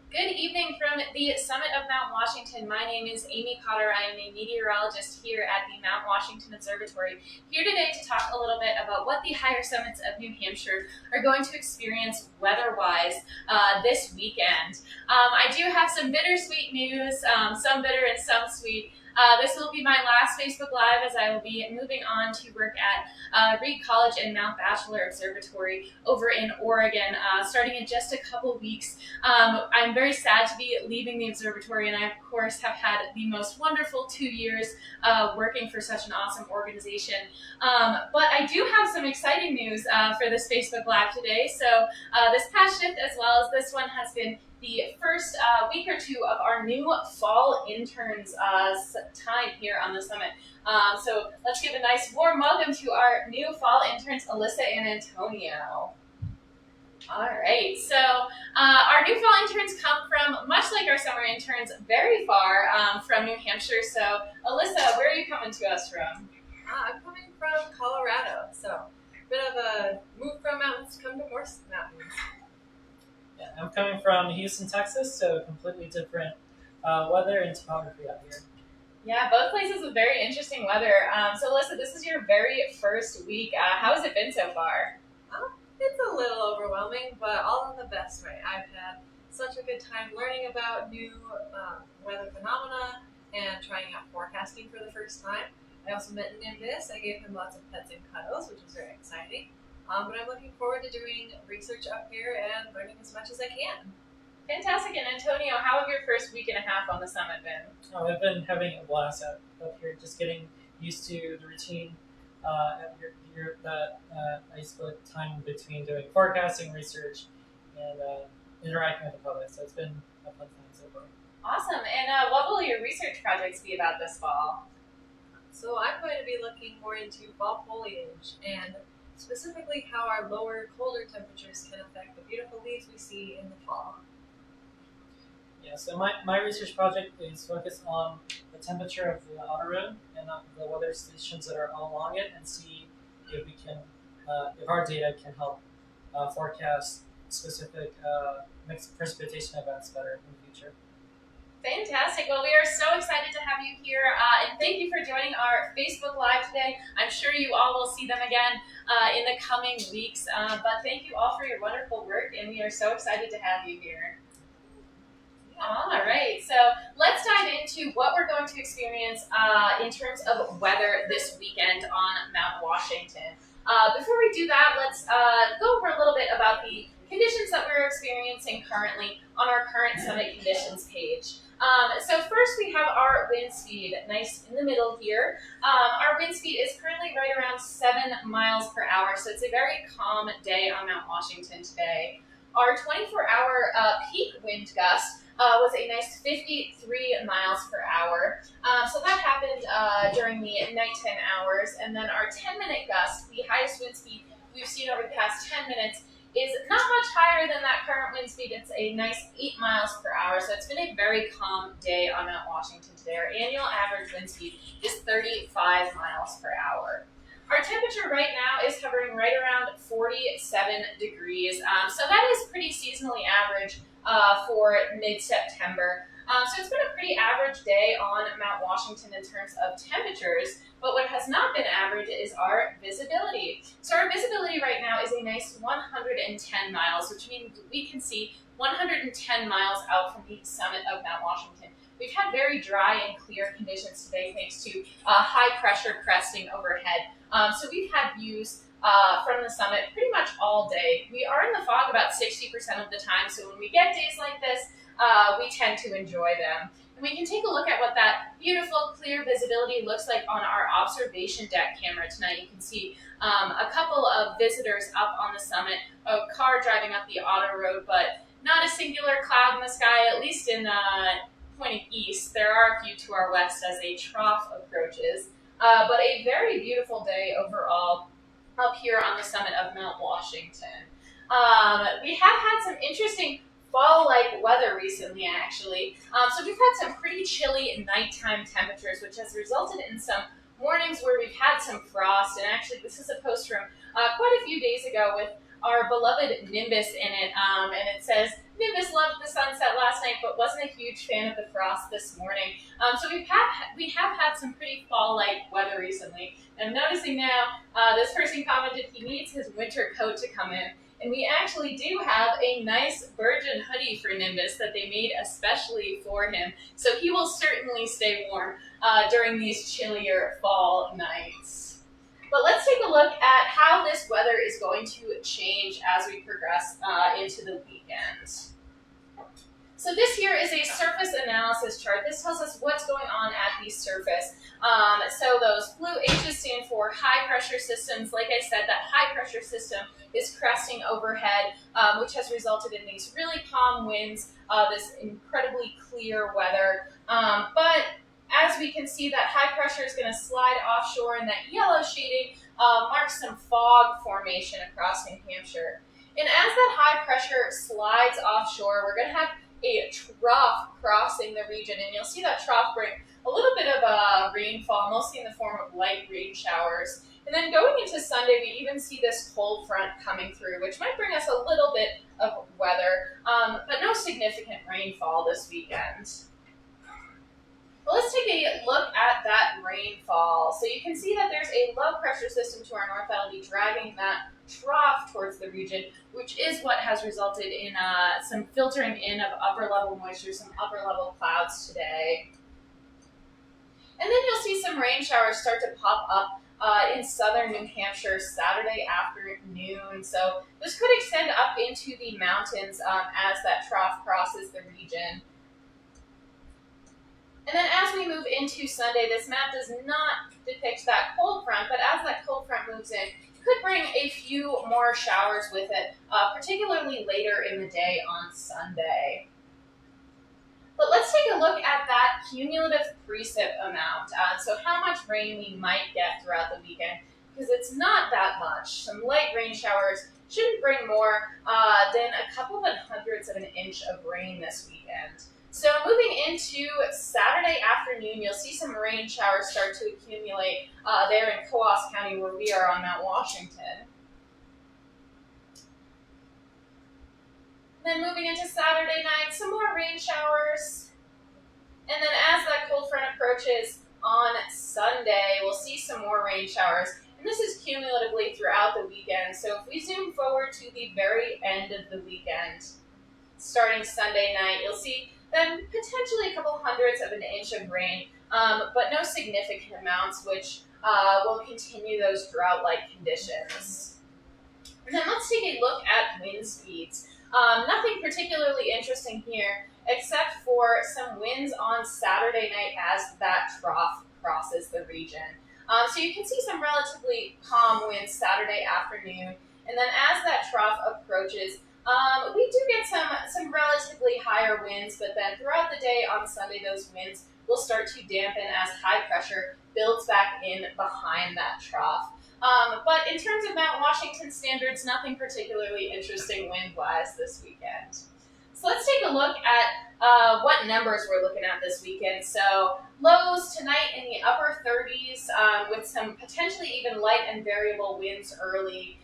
Good evening from the summit of Mount Washington. My name is Amy Cotter. I am a meteorologist here at the Mount Washington Observatory. Here today to talk a little bit about what the higher summits of New Hampshire are going to experience weather-wise this weekend. I do have some bittersweet news, some bitter and some sweet. This will be my last Facebook Live as I will be moving on to work at Reed College and Mount Bachelor Observatory over in Oregon, starting in just a couple weeks. I'm very sad to be leaving the observatory, and I, of course, have had the most wonderful 2 years working for such an awesome organization. But I do have some exciting news for this Facebook Live today. So this past shift, as well as this one, has been the first week or two of our new fall interns time here on the summit. So let's give a nice warm welcome to our new fall interns, Alyssa and Antonio. All right, so our new fall interns come from, much like our summer interns, very far from New Hampshire. So Alyssa, where are you coming to us from? I'm coming from Colorado, so a bit of a move from mountains, come to more mountains. Yeah, I'm coming from Houston, Texas, so completely different weather and topography out here. Yeah, both places with very interesting weather. So Alyssa, this is your very first week. How has it been so far? It's a little overwhelming, but all in the best way. I've had such a good time learning about new weather phenomena and trying out forecasting for the first time. I also met Nimbus. I gave him lots of pets and cuddles, which was very exciting. But I'm looking forward to doing research up here and learning as much as I can. Fantastic. And Antonio, how have your first week and a half on the summit been? Oh, I've been having a blast up here, just getting used to the routine that I split time between doing forecasting, research, and interacting with the public. So it's been a fun time so far. Awesome. And what will your research projects be about this fall? So I'm going to be looking more into fall foliage and specifically how our lower, colder temperatures can affect the beautiful leaves we see in the fall. Yeah, so my research project is focused on the temperature of the outer rim and the weather stations that are all along it, and see if we can, if our data can help forecast specific mixed precipitation events better in the future. Fantastic. Well, we are so excited to have you here, and thank you for joining our Facebook Live today. I'm sure you all will see them again in the coming weeks, but thank you all for your wonderful work, and we are so excited to have you here. All right, so let's dive into what we're going to experience in terms of weather this weekend on Mount Washington. Before we do that, let's go over a little bit about the conditions that we're experiencing currently on our current summit conditions page. So first we have our wind speed, nice in the middle here. Our wind speed is currently right around 7 miles per hour, so it's a very calm day on Mount Washington today. Our 24-hour peak wind gust was a nice 53 miles per hour. So that happened during the nighttime hours. And then our 10-minute gust, the highest wind speed we've seen over the past 10 minutes, is not much higher than that current wind speed. It's a nice 8 miles per hour. So it's been a very calm day on Mount Washington today. Our annual average wind speed is 35 miles per hour. Our temperature right now is hovering right around 47 degrees. So that is pretty seasonally average for mid-September. So it's been a pretty average day on Mount Washington in terms of temperatures, but what has not been average is our visibility. So our visibility right now is a nice 110 miles, which means we can see 110 miles out from the summit of Mount Washington. We've had very dry and clear conditions today thanks to high pressure cresting overhead. So we've had views from the summit pretty much all day. We are in the fog about 60% of the time, so when we get days like this, we tend to enjoy them. And we can take a look at what that beautiful, clear visibility looks like on our observation deck camera tonight. You can see a couple of visitors up on the summit, a car driving up the auto road, but not a singular cloud in the sky, at least in pointing east. There are a few to our west as a trough approaches, but a very beautiful day overall up here on the summit of Mount Washington. We have had some interesting fall-like weather recently, actually. So we've had some pretty chilly nighttime temperatures, which has resulted in some mornings where we've had some frost. And actually, this is a post from quite a few days ago with our beloved Nimbus in it, and it says, Nimbus loved the sunset last night, but wasn't a huge fan of the frost this morning. So we have had some pretty fall-like weather recently. And I'm noticing now, this person commented he needs his winter coat to come in. And we actually do have a nice virgin hoodie for Nimbus that they made especially for him. So he will certainly stay warm during these chillier fall nights. But let's take a look at how this weather is going to change as we progress into the weekend. So this here is a surface analysis chart. This tells us what's going on at the surface. So those blue H's stand for high pressure systems. Like I said, that high pressure system is cresting overhead, which has resulted in these really calm winds, this incredibly clear weather. But as we can see, that high pressure is going to slide offshore, and that yellow shading marks some fog formation across New Hampshire. And as that high pressure slides offshore, we're going to have a trough crossing the region, and you'll see that trough bring a little bit of rainfall, mostly in the form of light rain showers. And then going into Sunday, we even see this cold front coming through, which might bring us a little bit of weather, but no significant rainfall this weekend. Well, let's take a look at that rainfall. So you can see that there's a low pressure system to our north that'll be dragging that trough towards the region, which is what has resulted in some filtering in of upper level moisture, some upper level clouds today. And then you'll see some rain showers start to pop up in southern New Hampshire Saturday afternoon. So this could extend up into the mountains as that trough crosses the region. And then as we move into Sunday, this map does not depict that cold front, but as that cold front moves in, it could bring a few more showers with it, particularly later in the day on Sunday. But let's take a look at that cumulative precip amount. So how much rain we might get throughout the weekend, because it's not that much. Some light rain showers shouldn't bring more than a couple of hundredths of an inch of rain this weekend. So moving into Saturday afternoon, you'll see some rain showers start to accumulate there in Coos County, where we are on Mount Washington. Then moving into Saturday night, some more rain showers. And then as that cold front approaches on Sunday, we'll see some more rain showers. And this is cumulatively throughout the weekend. So if we zoom forward to the very end of the weekend, starting Sunday night, you'll see then potentially a couple hundredths of an inch of rain, but no significant amounts, which will continue those drought-like conditions. And then let's take a look at wind speeds. Nothing particularly interesting here, except for some winds on Saturday night as that trough crosses the region. So you can see some relatively calm winds Saturday afternoon, and then as that trough approaches, we do get some relatively higher winds, but then throughout the day on Sunday, those winds will start to dampen as high pressure builds back in behind that trough. But in terms of Mount Washington standards, nothing particularly interesting wind-wise this weekend. So let's take a look at what numbers we're looking at this weekend. So lows tonight in the upper 30s with some potentially even light and variable winds early,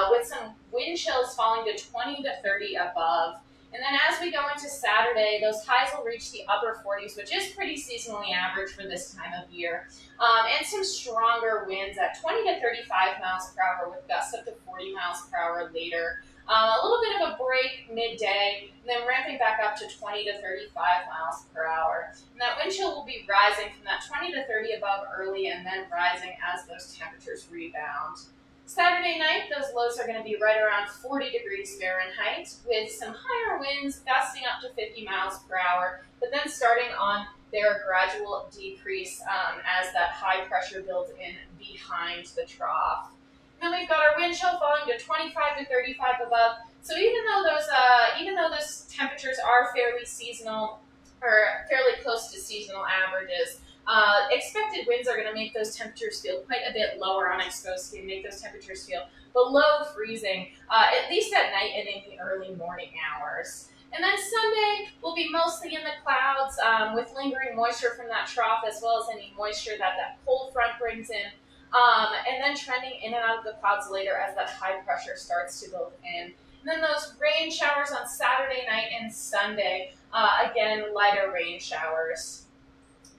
with some wind chills falling to 20 to 30 above. And then as we go into Saturday, those highs will reach the upper 40s, which is pretty seasonally average for this time of year. And some stronger winds at 20 to 35 miles per hour with gusts up to 40 miles per hour later. A little bit of a break midday, and then ramping back up to 20 to 35 miles per hour. And that wind chill will be rising from that 20 to 30 above early and then rising as those temperatures rebound. Saturday night, those lows are going to be right around 40 degrees Fahrenheit with some higher winds gusting up to 50 miles per hour, but then starting on their gradual decrease as that high pressure builds in behind the trough. And then we've got our wind chill falling to 25 to 35 above. So even though those temperatures are fairly seasonal or fairly close to seasonal averages, expected winds are going to make those temperatures feel quite a bit lower on exposed skin, make those temperatures feel below freezing, at least at night and in the early morning hours. And then Sunday will be mostly in the clouds with lingering moisture from that trough, as well as any moisture that cold front brings in. and then trending in and out of the clouds later as that high pressure starts to build in. And then those rain showers on Saturday night and Sunday, again, lighter rain showers.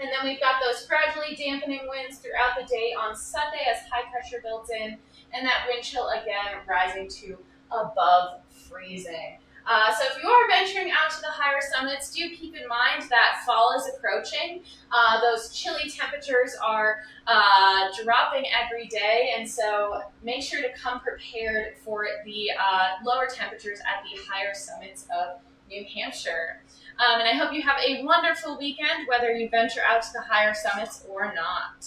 And then we've got those gradually dampening winds throughout the day on Sunday as high pressure builds in, and that wind chill again rising to above freezing. So if you are venturing out to the higher summits, do keep in mind that fall is approaching. Those chilly temperatures are dropping every day, and so make sure to come prepared for the lower temperatures at the higher summits of New Hampshire. And I hope you have a wonderful weekend, whether you venture out to the higher summits or not.